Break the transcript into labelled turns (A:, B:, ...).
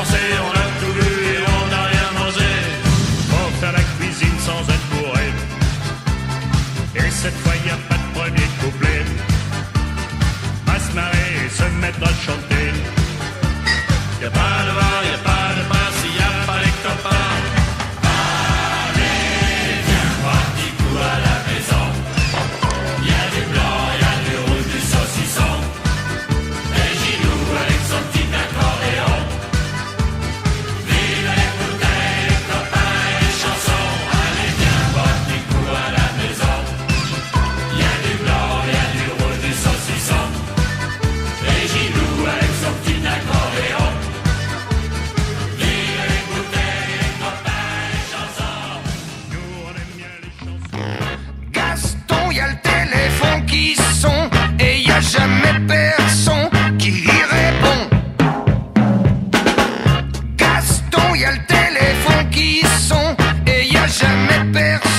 A: dépensé, on a tout vu et on n'a rien mangé. Faut faire la cuisine sans être bourré. Et cette fois y a pas de premier couplet. À se marrer et se mettre à chanter. Y a pas de vin, y a pas de pain, s'il y a pas les copains. Allez, viens voir petit coup à la maison. Y a du blanc, y a du rouge, du saucisson. Et Gilou avec son petit accordéon. Vive les bouteilles, les copains et les chansons. Allez, viens voir petit coup à la maison. Y a du blanc, y a du rouge, du saucisson. Et Gilou avec son petit accordéon. Vive les bouteilles, les copains et les chansons. Nous on aime bien les chansons.
B: Gaston, y a le téléphone qui sonne et y a jamais personne qui y répond. Gaston, y a le téléphone qui sonne et y a jamais personne